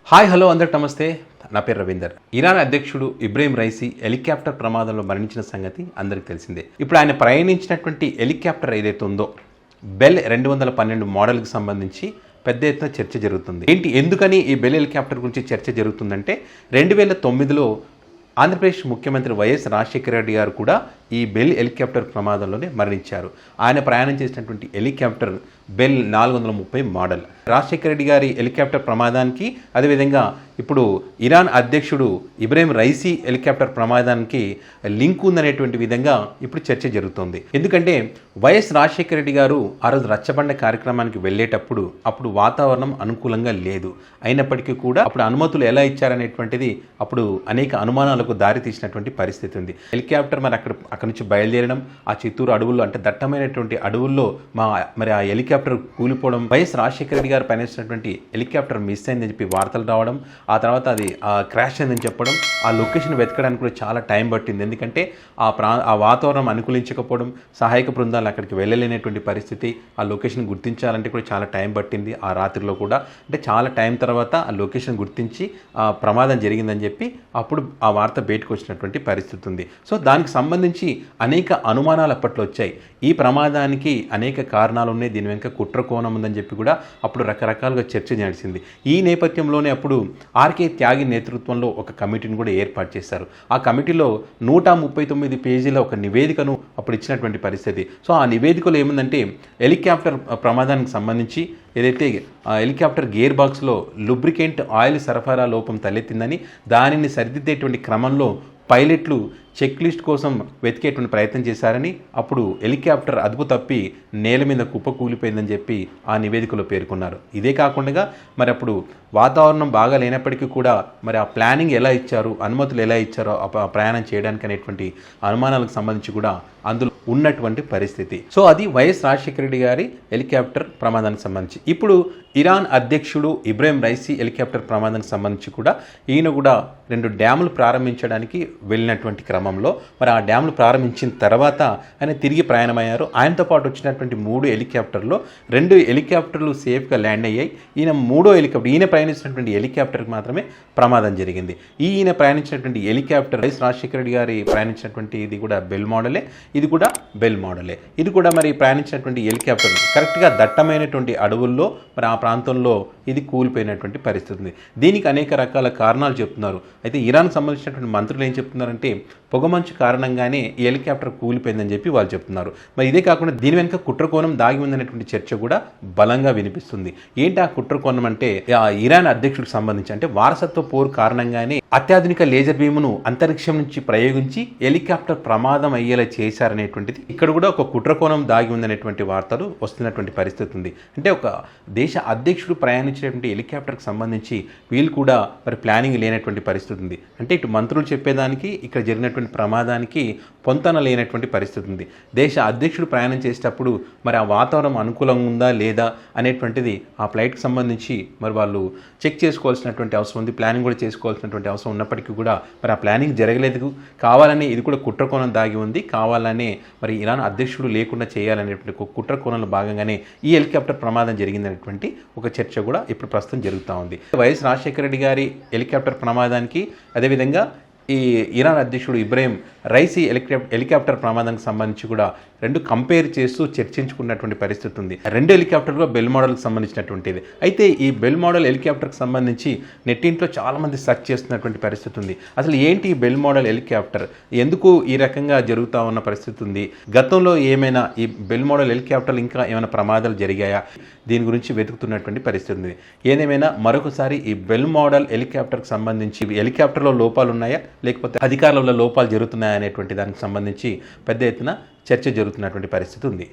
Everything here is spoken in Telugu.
హాయ్ హలో అందరికి నమస్తే. నా పేరు రవీందర్. ఇరాన్ అధ్యక్షుడు ఇబ్రహీం రైసీ హెలికాప్టర్ ప్రమాదంలో మరణించిన సంగతి అందరికీ తెలిసిందే. ఇప్పుడు ఆయన ప్రయాణించినటువంటి హెలికాప్టర్ ఏదైతే ఉందో బెల్ 212 మోడల్కి సంబంధించి పెద్ద ఎత్తున చర్చ జరుగుతుంది. ఎందుకని ఈ బెల్ హెలికాప్టర్ గురించి చర్చ జరుగుతుందంటే 2009లో ఆంధ్రప్రదేశ్ ముఖ్యమంత్రి వైఎస్ రాజశేఖర రెడ్డి గారు కూడా ఈ బెల్ హెలికాప్టర్ ప్రమాదంలోనే మరణించారు. ఆయన ప్రయాణం చేసినటువంటి helicopter bell 430 model. Rajasekhara Reddy గారి హెలికాప్టర్ ప్రమాదానికి, అదేవిధంగా ఇప్పుడు ఇరాన్ అధ్యక్షుడు ఇబ్రహీం రైసీ హెలికాప్టర్ ప్రమాదానికి లింక్ ఉందనేటువంటి విధంగా ఇప్పుడు చర్చ జరుగుతుంది. ఎందుకంటే వైఎస్ రాజశేఖర రెడ్డి గారు ఆ రోజు రచ్చబండ కార్యక్రమానికి వెళ్ళేటప్పుడు అప్పుడు వాతావరణం అనుకూలంగా లేదు. అయినప్పటికీ కూడా అప్పుడు అనుమతులు ఎలా ఇచ్చారనేటువంటిది అప్పుడు అనేక అనుమానాలకు దారి తీసినటువంటి పరిస్థితి ఉంది. హెలికాప్టర్ అక్కడి నుంచి బయలుదేరడం, ఆ చిత్తూరు అడవుల్లో అంటే దట్టమైనటువంటి అడవుల్లో మరి ఆ హెలికాప్టర్ కూలిపోవడం, వైఎస్ రాజశేఖర రెడ్డి గారు పనిచేసినటువంటి హెలికాప్టర్ మిస్ అయిందని చెప్పి వార్తలు రావడం, ఆ తర్వాత అది క్రాష్ అయిందని చెప్పడం, ఆ లొకేషన్ వెతకడానికి కూడా చాలా టైం పట్టింది. ఎందుకంటే ఆ వాతావరణం అనుకూలించకపోవడం, సహాయక బృందాలు అక్కడికి వెళ్ళలేనటువంటి పరిస్థితి, ఆ లొకేషన్ గుర్తించాలంటే కూడా చాలా టైం పట్టింది. ఆ రాత్రిలో కూడా అంటే చాలా టైం తర్వాత ఆ లొకేషన్ గుర్తించి ఆ ప్రమాదం జరిగిందని చెప్పి అప్పుడు ఆ వార్త బయటకు వచ్చినటువంటి పరిస్థితి ఉంది. సో దానికి సంబంధించి అనేక అనుమానాలు అప్పట్లో వచ్చాయి. ఈ ప్రమాదానికి అనేక కారణాలు ఉన్నాయి, దీని వెనుక కుట్ర కోణం ఉందని చెప్పి కూడా అప్పుడు రకరకాలుగా చర్చ నడిచింది. ఈ నేపథ్యంలోనే అప్పుడు ఆర్కే త్యాగి నేతృత్వంలో ఒక కమిటీని కూడా ఏర్పాటు చేశారు. ఆ కమిటీలో 139 పేజీల ఒక నివేదికను అప్పుడు ఇచ్చినటువంటి పరిస్థితి. సో ఆ నివేదికలో ఏముందంటే హెలికాప్టర్ ప్రమాదానికి సంబంధించి ఏదైతే హెలికాప్టర్ గేర్ బాక్స్లో లూబ్రికెంట్ ఆయిల్ సరఫరా లోపం తలెత్తిందని, దానిని సరిదిద్దేటువంటి క్రమంలో పైలట్లు చెక్ లిస్ట్ కోసం వెతికేటువంటి ప్రయత్నం చేశారని, అప్పుడు హెలికాప్టర్ అదుపు తప్పి నేల మీద కుప్ప కూలిపోయిందని చెప్పి ఆ నివేదికలో పేర్కొన్నారు. ఇదే కాకుండా మరి అప్పుడు వాతావరణం బాగా లేనప్పటికీ కూడా మరి ఆ ప్లానింగ్ ఎలా ఇచ్చారు, అనుమతులు ఎలా ఇచ్చారో ఆ ప్రయాణం చేయడానికి అనేటువంటి అనుమానాలకు సంబంధించి కూడా అందులో ఉన్నటువంటి పరిస్థితి. సో అది వైఎస్ రాజశేఖర రెడ్డి గారి హెలికాప్టర్ ప్రమాదానికి సంబంధించి. ఇప్పుడు ఇరాన్ అధ్యక్షుడు ఇబ్రహీం రైసీ హెలికాప్టర్ ప్రమాదానికి సంబంధించి కూడా ఈయన కూడా 2 డ్యాములు ప్రారంభించడానికి వెళ్ళినటువంటి క్రమంలో మరి ఆ డ్యాములు ప్రారంభించిన తర్వాత ఆయన తిరిగి ప్రయాణమయ్యారు. ఆయనతో పాటు వచ్చినటువంటి 3 హెలికాప్టర్లో 2 హెలికాప్టర్లు సేఫ్గా ల్యాండ్ అయ్యాయి. ఈయన ప్రయాణించినటువంటి హెలికాప్టర్కి మాత్రమే ప్రమాదం జరిగింది. ఈయన ప్రయాణించినటువంటి హెలికాప్టర్ వైఎస్ రాజశేఖర రెడ్డి గారి ప్రయాణించినటువంటి ఇది కూడా బెల్ మోడలే, ఇది కూడా బెల్ మోడలే. ఇది కూడా మరి ప్రయాణించినటువంటి హెలికాప్టర్ కరెక్ట్గా దట్టమైనటువంటి అడవుల్లో మరి ఆ ప్రాంతంలో ఇది కూలిపోయినటువంటి పరిస్థితి ఉంది. దీనికి అనేక రకాల కారణాలు చెప్తున్నారు. అయితే ఇరాన్కి సంబంధించినటువంటి మంత్రులు ఏం చెప్తున్నారంటే పొగమంచు కారణంగానే ఈ హెలికాప్టర్ కూలిపోయిందని చెప్పి వాళ్ళు చెప్తున్నారు. మరి ఇదే కాకుండా దీని వెనుక కుట్రకోణం దాగి ఉందనేటువంటి చర్చ కూడా బలంగా వినిపిస్తుంది. ఏంటి ఆ కుట్రకోణం అంటే ఇరాన్ అధ్యక్షుడికి సంబంధించి అంటే వారసత్వ పోరు కారణంగానే అత్యాధునిక లేజర్ బీమును అంతరిక్షం నుంచి ప్రయోగించి హెలికాప్టర్ ప్రమాదం అయ్యేలా చేశారనేటువంటిది ఇక్కడ కూడా ఒక కుట్రకోణం దాగి ఉందనేటువంటి వార్తలు వస్తున్నటువంటి పరిస్థితి ఉంది. అంటే ఒక దేశ అధ్యక్షుడు ప్రయాణించినటువంటి హెలికాప్టర్కి సంబంధించి వీళ్ళు కూడా మరి ప్లానింగ్ లేనటువంటి పరిస్థితి ఉంది. అంటే ఇటు మంత్రులు చెప్పేదానికి ఇక్కడ జరిగినటువంటి ప్రమాదానికి పొంతన లేనటువంటి పరిస్థితి ఉంది. దేశ అధ్యక్షుడు ప్రయాణం చేసేటప్పుడు మరి ఆ వాతావరణం అనుకూలంగా ఉందా లేదా అనేటువంటిది ఆ ఫ్లైట్కి సంబంధించి మరి వాళ్ళు చెక్ చేసుకోవాల్సినటువంటి అవసరం ఉంది, ప్లానింగ్ కూడా చేసుకోవాల్సినటువంటి అవసరం ఉన్నప్పటికీ కూడా మరి ఆ ప్లానింగ్ జరగలేదు. కావాలని ఇది కూడా కుట్రకోణం దాగి ఉంది. కావాలనే మరి ఇరాన్ అధ్యక్షుడు లేకుండా చేయాలనేటువంటి కుట్రకోణంలో భాగంగానే ఈ హెలికాప్టర్ ప్రమాదం జరిగిందనేటువంటి ఒక చర్చ కూడా ఇప్పుడు ప్రస్తుతం జరుగుతూ ఉంది. వైఎస్ రాజశేఖర రెడ్డి గారి హెలికాప్టర్ ప్రమాదానికి, అదేవిధంగా ఈ ఇరాన్ అధ్యక్షుడు ఇబ్రహీం రైసీ హెలికాప్టర్ ప్రమాదానికి సంబంధించి కూడా 2 కంపేర్ చేస్తూ చర్చించుకున్నటువంటి పరిస్థితి ఉంది. 2 హెలికాప్టర్లో బెల్ మోడల్కి సంబంధించినటువంటిది. అయితే ఈ బెల్ మోడల్ హెలికాప్టర్కి సంబంధించి నెట్టింట్లో చాలామంది సెర్చ్ చేస్తున్నటువంటి పరిస్థితి ఉంది. అసలు ఏంటి ఈ బెల్ మోడల్ హెలికాప్టర్, ఎందుకు ఈ రకంగా జరుగుతూ ఉన్న పరిస్థితి ఉంది, గతంలో ఏమైనా ఈ బెల్ మోడల్ హెలికాప్టర్లు ఇంకా ఏమైనా ప్రమాదాలు జరిగాయా, దీని గురించి వెతుకుతున్నటువంటి పరిస్థితి ఉంది. ఏదేమైనా మరొకసారి ఈ బెల్ మోడల్ హెలికాప్టర్కి సంబంధించి హెలికాప్టర్లో లోపాలు ఉన్నాయా లేకపోతే అధికారుల లోపాలు జరుగుతున్నాయా అనేటువంటి దానికి సంబంధించి పెద్ద ఎత్తున చర్చ జరుగుతున్నటువంటి పరిస్థితి ఉంది.